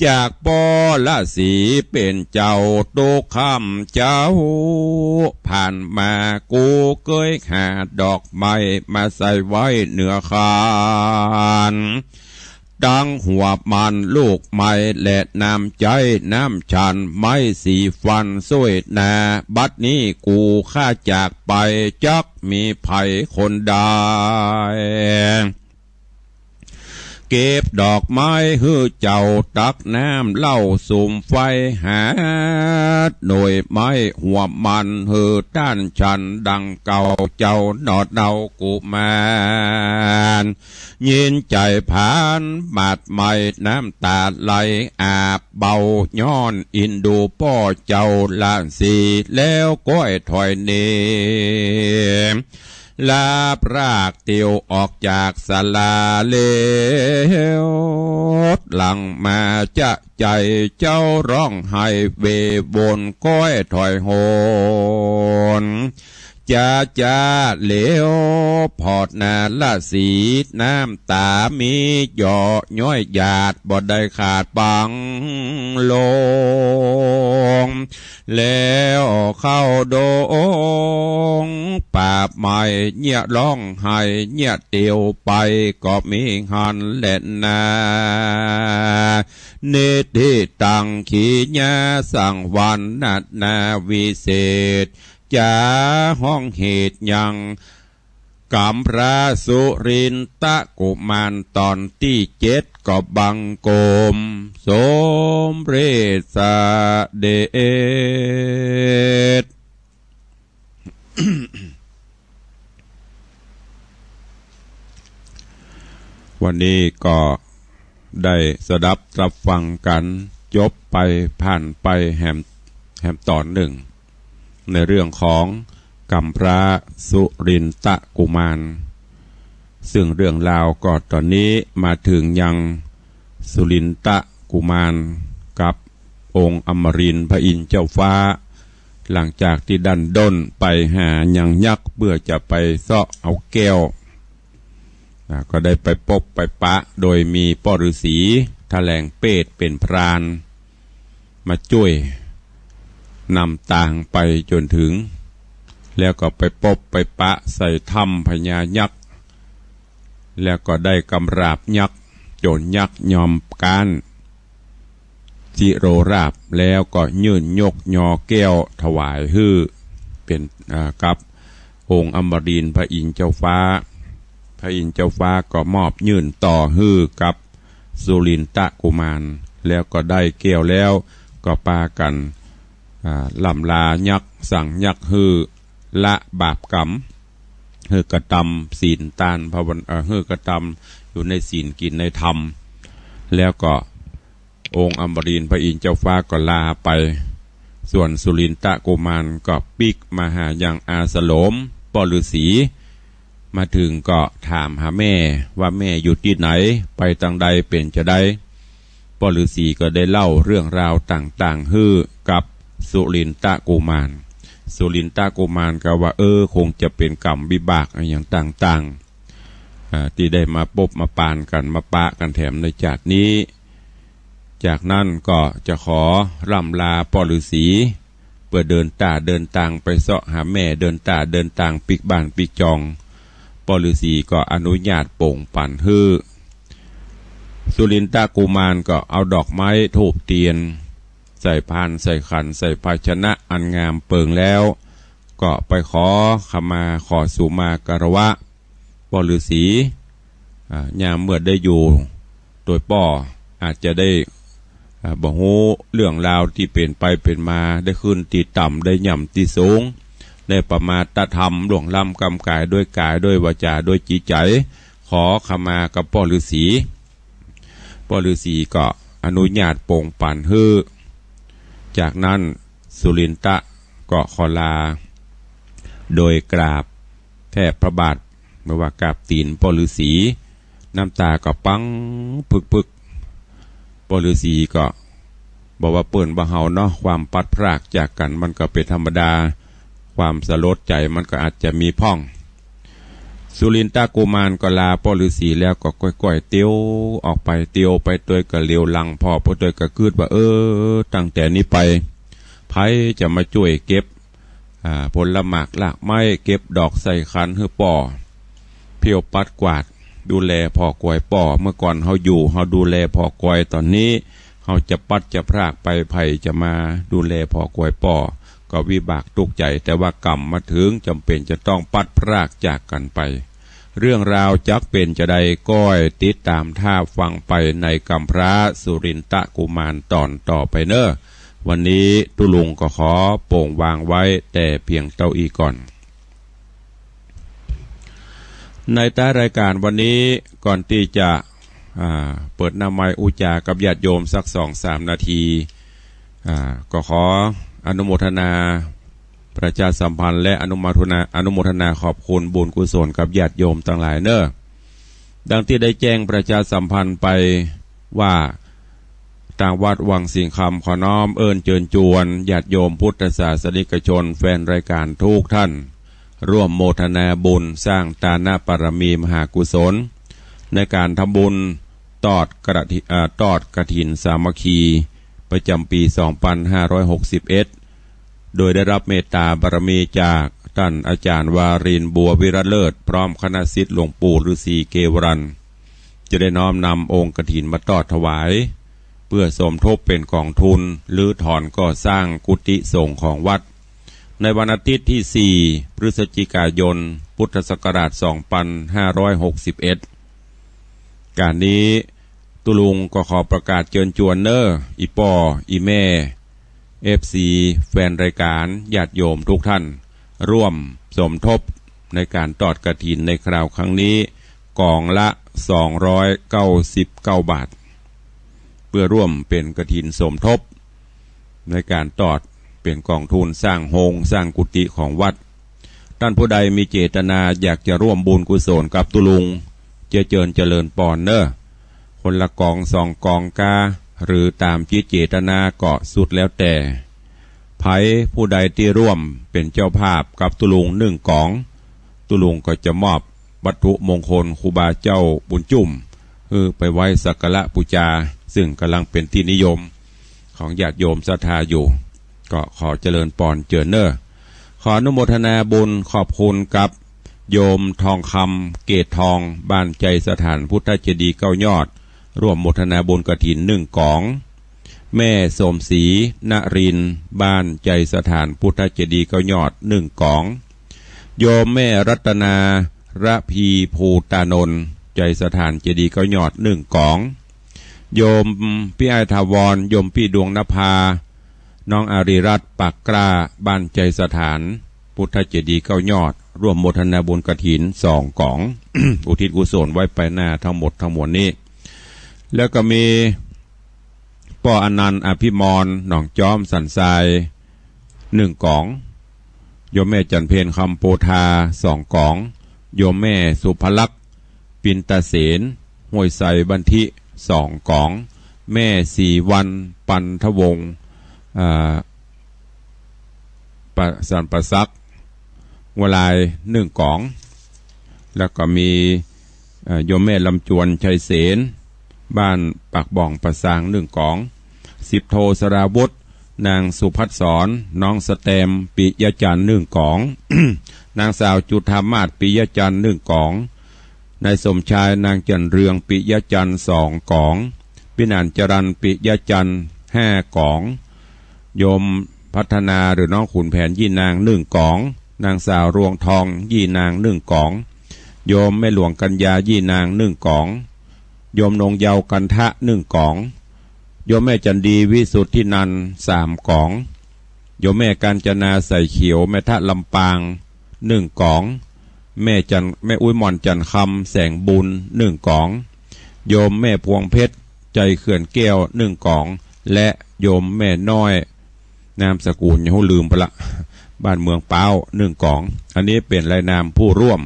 จากปอละสีเป็นเจ้าโตคำเจ้าผ่านมากูเกยหาดอกไม้มาใส่ไว้เหนือคานดังหัวมันลูกไม้และน้ำใจน้ำชันไม้สีฟันสวยนาบัดนี้กูข้าจากไปจักมีไผคนใดเก็บดอกไม้ฮือเจ้าตักน้ำเล่าสุมไฟหาหน่วยไม้หัวมันฮือด้านชันดังเก่าเจ้าหนอดเดากุมารยินใจผ่านบาดไม้น้ำตาไหลอาบเบาย้อนอินดูพ่อเจ้าล้านสีแล้วก้อยถอยเนลาพรากเตียวออกจากศาลาเลวหลังมาจะใจเจ้าร้องไห้เวบนก้อยถอยโหน จ้าเหลวพอดนาละสีน้ำตามีหย่อย้อยหยาดบ่ได้ขาดปังลงแล้วเข้าโดงปาบใหม่เงี่ยร้องไห้เงี่ยเตียวไปก็มีหันเล่นนาเนติตังขีญาสังวันนัดนาวิเศษจาห้องเหตุยังกัมพระสุรินตะกุมารตอนที่7ก็บังโกมสมเรศเดช วันนี้ก็ได้สดับรับฟังกันจบไปผ่านไปแหมตอนหนึ่งในเรื่องของกัมพระสุรินตะกุมารซึ่งเรื่องราวก็ตอนนี้มาถึงยังสุรินตะกุมารกับองค์อมรินทร์พระอินทร์เจ้าฟ้าหลังจากที่ดันด้นไปหายังยักษ์เพื่อจะไปเสาะเอาแก้วก็ได้ไปพบไปปะโดยมีพ่อฤาษีแถลงเปตเป็นพรานมาช่วยนำต่างไปจนถึงแล้วก็ไปพบไปปะใส่ถ้ำพญายักษ์แล้วก็ได้กำราบยักษ์โจรยักษ์ยอมการจิโรราบแล้วก็ยื่นยกยอแก้วถวายฮื้อเป็นกับองค์อมรินทร์พระอินทร์เจ้าฟ้าพระอินทร์เจ้าฟ้าก็มอบยื่นต่อฮื้อกับสุรินตะกุมารแล้วก็ได้แก้วแล้วก็ปากันลำลายักษ์สั่งยักษ์ฮื้อละบาปกรรมฮื้อกระทำศีลตานภาวนาฮื้อกระทำอยู่ในศีลกินในธรรมแล้วก็องค์อมรินทร์พระอินทร์เจ้าฟ้าก็ลาไปส่วนสุรินตะกุมารก็ปิกมาหายังอาสโลมปฤาษีมาถึงก็ถามหาแม่ว่าแม่อยู่ที่ไหนไปทางใดเป็นจะได้ปฤาษีก็ได้เล่าเรื่องราวต่างๆฮื้อกับสุรินตะกุมารสุรินตะกุมารก็ว่าคงจะเป็นกรรมวิบากอย่างต่างๆที่ได้มาปบมาปานกันมาปะกันแถมในชาตินี้จากนั้นก็จะขอร่ำลาปฤาษีเพื่อเดินต่างไปเสาะหาแม่เดินต่างปิกบ้านปิกจองปฤาษีก็อนุญาตโป่งปั่นฮื้อสุรินตะกุมารก็เอาดอกไม้ธูปเทียนใส่พานใส่ขันใส่ภาชนะอันงามเปิงแล้วก็ไปขอขมาขอสุมาการวะปฤาษียามเมื่อได้อยู่โดยป่ออาจจะได้บ่ฮู้เรื่องราวที่เป็นไปเป็นมาได้ขึ้นตีต่ำได้ย่ำตีสูงได้ประมาทธรรมหลวงล้ำกำกายด้วยกายด้วยวาจาด้วยจิตใจขอขมากับพ่อฤาษีก็อนุญาตโป่งปั่นฮื้อจากนั้นสุรินตะก็ขอลาโดยกราบแทบพระบาทเมื่อว่ากราบตีนพ่อฤาษีน้ำตาก็ปังพึกพ่อฤาษีก็บอกว่าเปิ่นบ่เฮาเนาะความปัดพรากจากกันมันก็เป็นธรรมดาความสลดใจมันก็อาจจะมีพ่องสุรินตะกุมารก็ลาพ่อฤาษีแล้วก็ค่อยๆเตียวออกไปเตียวไปตัวก็เลี้ยวหลังพ่อตัวก็คืดว่าตั้งแต่นี้ไปไผจะมาช่วยเก็บผลหมากหลากไม้เก็บดอกใส่ขันให้ป่อเพียวปัดกวาดดูแลพ่อกวยป่อเมื่อก่อนเฮาอยู่เฮาดูแลพ่อกวยตอนนี้เฮาจะปัดจะพรากไปไผจะมาดูแลพ่อกวยป่อก็วิบากทุกข์ใจแต่ว่ากรรมมาถึงจำเป็นจะต้องปัดพรากจากกันไปเรื่องราวจักเป็นจะได้ก้อยติดตามท่าฟังไปในกัมพระสุรินตะกุมารตอนต่อไปเนอะวันนี้ตุลุงก็ขอโป่งวางไว้แต่เพียงเท่าอีก่อนในใต้รายการวันนี้ก่อนที่จะเปิดน้ำไม้อุจากับญาติโยมสัก 2-3 นาทีก็ขออนุโมทนาประชาสัมพันธ์และอนุโมทนาขอบคุณบุญกุศลกับญาติโยมทั้งหลายเนอะดังที่ได้แจ้งประชาสัมพันธ์ไปว่าทางวัดวังสิงคำขอน้อมเอิญเชิญชวนญาติโยมพุทธศาสนิกชนแฟนรายการทุกท่าน ร่วมโมทนาบุญสร้างทานบารมีมหากุศลในการทำบุญตอดกฐินสามัคคีประจำปี 2561 โดยได้รับเมตตาบารมีจากท่านอาจารย์วารินทร์บัววิรัตเลิศพร้อมคณะศิษย์หลวงปู่ฤาษีเกวรันจะได้น้อมนำองค์กฐินมาตอดถวายเพื่อสมทบเป็นกองทุนหรือถอนก่อสร้างกุฏิสงฆ์ของวัดในวันอาทิตย์ที่ 4 พฤศจิกายน พุทธศักราช 2561 การนี้ตุลุงก็ขอประกาศเชิญชวนอีปออีแม่FC แฟนรายการญาติโยมทุกท่านร่วมสมทบในการตอดกฐินในคราวครั้งนี้กองละ299 บาทเพื่อร่วมเป็นกฐินสมทบในการตอดเป็นกองทุนสร้างโฮงสร้างกุฏิของวัดท่านผู้ใดมีเจตนาอยากจะร่วมบุญกุศลกับตุลุงเจริญปอนคนละกอง2 กองกาหรือตามจิตเจตนาเกาะสุดแล้วแต่ไผผู้ใดที่ร่วมเป็นเจ้าภาพกับตุลุง1 กองตุลุงก็จะมอบวัตถุมงคลครูบาเจ้าบุญจุ่มไปไว้สักการะบูชาซึ่งกำลังเป็นที่นิยมของญาติโยมศรัทธาอยู่ก็ขอเจริญปอนเจริญขออนุโมทนาบุญขอบคุณกับโยมทองคำเกตทองบ้านใจสถานพุทธเจดีย์9 ยอดร่วมโมทนาบุญกฐิน1 กองแม่สมศรีนรินทร์บ้านใจสถานพุทธเจดีย์9 ยอด1 กองโยมแม่รัตนาระพีภูตานนท์ใจสถานเจดีย์9 ยอด1 กองโยมพี่ไอทาวรโยมพี่ดวงนภาน้องอารีรัตน์ปากกล้าบ้านใจสถานพุทธเจดีย์9 ยอดร่วมโมทนาบุญกฐิน2 กอง อุทิศกุศลไว้ไปหน้าทั้งหมดทั้งมวลนี้แล้วก็มีป้ออนันต์อภิมรหนองจอมสันทราย1 กองโยมแม่จันเพญคำโพธา2 กองโยมแม่สุภลักษณ์ปินตาเสนห้วยไซบันทิ2 กองแม่สีวันปันทวงศ์สันประซักวลาย1 กองแล้วก็มีโยมแม่ลำจวนชัยเสนบ้านปากบ่องประสาง1 กอง10 โทสราวุธนางสุภัสสรน้องสแตมปิยจันทร์1 กอง นางสาวจุฑามาศปิยจันทร์1 กองนายสมชายนางจันเรืองปิยจันทร์2 กองพี่นันจรันปิยจันทร์5 กองโยมพัฒนาหรือน้องขุนแผนยี่นาง1 กองนางสาวรวงทองยี่นาง1 กองโยมแม่หลวงกัญญายี่นาง1 กองโยมนงเยากันทะ1 กองโยมแม่จันดีวิสุทธินันท์3 กองโยมแม่กาญจนาใส่เขียวแม่ทะลำปาง1 กองแม่อุ้ยหม่อนจันคำแสงบุญ1 กองโยมแม่พวงเพชรใจเขื่อนแก้ว1 กองและโยมแม่น้อยนามสกุลยังลืมไปละบ้านเมืองเป้า1 กองอันนี้เป็นรายนามผู้ร่วม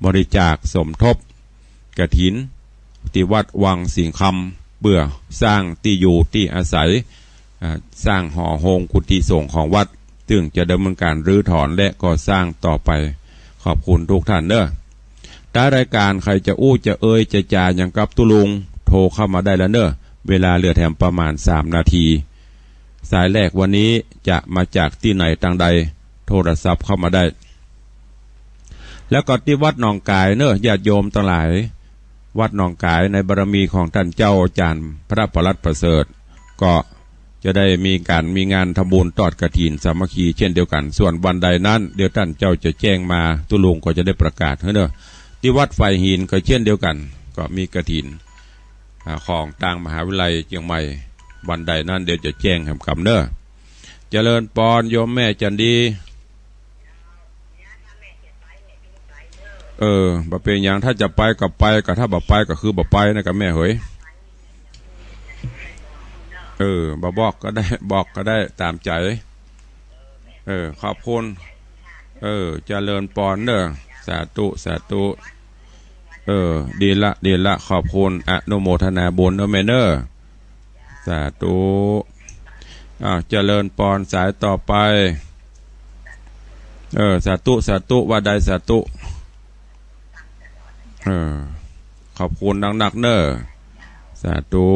บริจาคสมทบกฐินที่วัดวังสิงคำเบื่อสร้างที่อยู่ที่อาศัยสร้างหอโฮงกุฏิสงฆ์ของวัดซึ่งจะดำเนินการรื้อถอนและก่อสร้างต่อไปขอบคุณทุกท่านถ้ารายการใครจะอู้จะเอ่ยจะจ่าอย่างกับตุลุงโทรเข้ามาได้แล้วเวลาเหลือแถมประมาณ3 นาทีสายแรกวันนี้จะมาจากที่ไหนทางใดโทรศัพท์เข้ามาได้แล้วก็ที่วัดหนองกายญาติโยมทั้งหลายวัดหนองกายในบารมีของท่านเจ้าอาจารย์พระประหลัดประเสริฐก็จะได้มีงานทำบุญตอดกฐินสามัคคีเช่นเดียวกันส่วนวันใดนั้นเดี๋ยวท่านเจ้าจะแจ้งมาตุลุงก็จะได้ประกาศที่วัดไฟหินก็เช่นเดียวกันก็มีกฐินของต่างมหาวิทยาลัยเชียงใหม่วันใดนั้นเดี๋ยวจะแจ้งคำเจริญปอนโยมแม่จันดีบ่เป็นอย่างถ้าจะไปก็ไปก็ถ้าบ่ไปก็คือบ่ไปนะกับแม่เฮ้ยบ่บอกก็ได้บอกก็ได้ตามใจขอบคุณเจริญปอนสาธุสาธุดีละขอบคุณอนุโมทนาบุญแม่สาธุเจริญปอนสายต่อไป สาธุว่าใดสาธุขอบคุณนักเนอสาธุ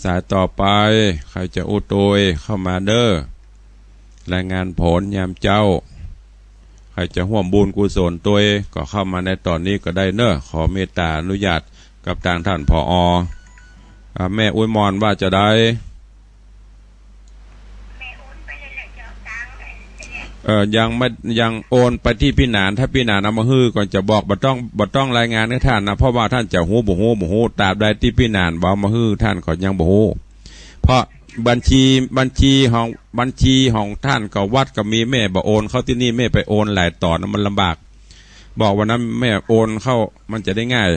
สายต่อไปใครจะอุตยเข้ามาเด้อรายงานผลยามเจ้าใครจะห่วมบุญกุศลตัวก็เข้ามาในตอนนี้ก็ได้เนอะขอเมตตาอนุญาตกับทางท่านผอ.แม่อุ้ยมอนว่าจะได้ยังโอนไปที่พี่หนานถ้าพี่หนานเอามาฮื้อก่อนจะบอกบ่ต้องรายงานให้ท่านนะเพราะว่าท่านจะหูบ่หูตราบใดที่พี่หนานบอกมาฮื้อท่านก็ยังบ่หูเพราะบัญชีของท่านกับวัดก็มีแม่บ่โอนเข้าที่นี่แม่ไปโอนหลายต่อนะมันลำบากบอกว่านั้นแม่โอนเข้ามันจะได้ง่าย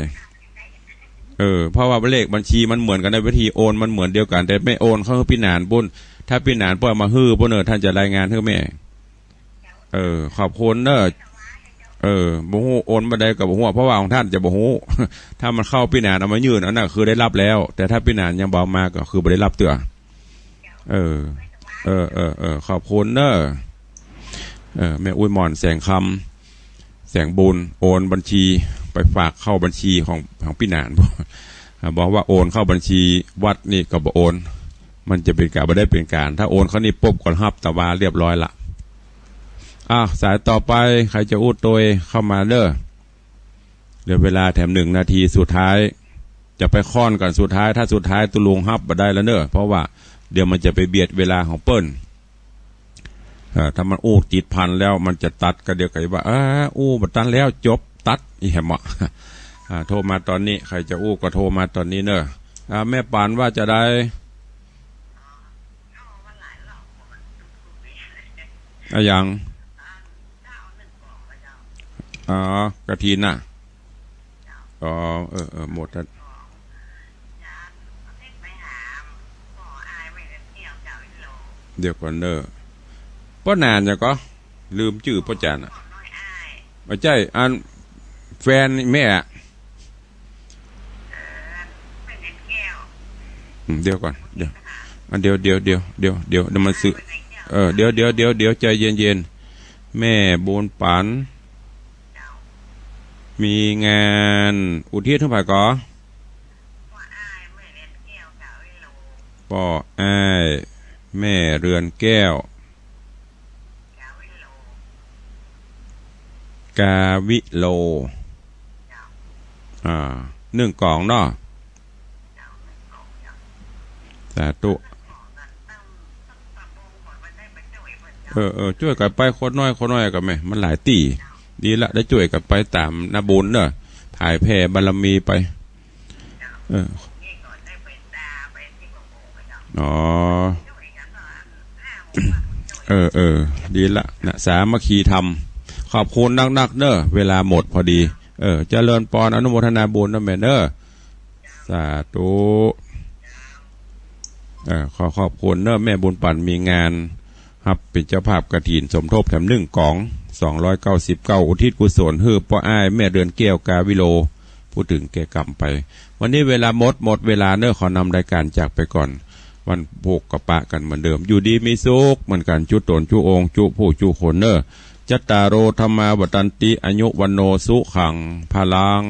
เพราะว่าเลขบัญชีมันเหมือนกันในวิธีโอนมันเหมือนเดียวกันแต่ไม่โอนเข้าพี่หนานบุญถ้าพี่หนานปล่อยมาฮื้อบุญท่านจะรายงานให้แม่ขอบคุณเนอะบ่ฮู้โอนมาได้กับบ่ฮู้เพราะว่าของท่านจะบ่ฮู้ถ้ามันเข้าพี่หนานเอามายื่นอันนั้นคือได้รับแล้วแต่ถ้าพี่หนานยังบ่มาก็คือบ่ได้รับเตื้อขอบคุณเนอะแม่อุ้ยหมอนแสงคำแสงบุญโอนบัญชีไปฝากเข้าบัญชีของพี่หนานบอกว่าโอนเข้าบัญชีวัดนี่ก็บ่โอนมันจะเป็นการบ่ได้เป็นการถ้าโอนเขานี่ปุ๊บก็รับตะวาเรียบร้อยละสายต่อไปใครจะอุดตัวเข้ามาเด้อเดี๋ยวเวลาแถม1 นาทีสุดท้ายจะไปค้อนกันสุดท้ายถ้าสุดท้ายตุลุงฮับมาได้แล้วเนอะเพราะว่าเดี๋ยวมันจะไปเบียดเวลาของเปิ้ลถ้ามันอู้ติดพันแล้วมันจะตัดก็เดี๋ยวไก่ว่าบัดตันแล้วจบตัดอีแหมโทรมาตอนนี้ใครจะอู้ก็โทรมาตอนนี้เนอะแม่ปานว่าจะได้ยังกระถินน่ะหมดแล้วเดี๋ยวก่อนเนอะป้อนานจะก็ลืมชื่อป้าจันอ่ะไม่ใช่อันแฟนแม่เดี๋ยวก่อนเดี๋ยวมันซื้อเดี๋ยวใจเย็นแม่บุญปันมีงานอุทิศเท่าไหร่ก็ป่ออ้ายแม่เรือนแก้วกาวิโล1 กล่องเนาะสาธุช่วยกันไปคนน้อยกับแม่มันหลายตีดีละได้ช่วยกันไปตามนาบุญเนอะถ่ายแผ่บารมีไปดีละนะสามัคคีธรรมขอบคุณนักเนอะเวลาหมดพอดีเจริญปอนอนุโมทนาบุญนะแม่เนอะสาธุขอบคุณเนอะแม่บุญปั่นมีงานครับเป็นเจ้าภาพกฐินสมทบแถม1 กล่อง299อุทิศกุศลฮือป้ออ้ายแม่เรือนแก้วกาวิโลพูดถึงแก่กรรมไปวันนี้เวลาหมดเวลาเนอะขอนำรายการจากไปก่อนวันโภกกระปะกันเหมือนเดิมอยู่ดีมีสุขเหมือนกันจุตนจุองจุผู้จุคนเนอะจัตตารโอธรรมาวัตันติอายุวันโนสุขังพลัง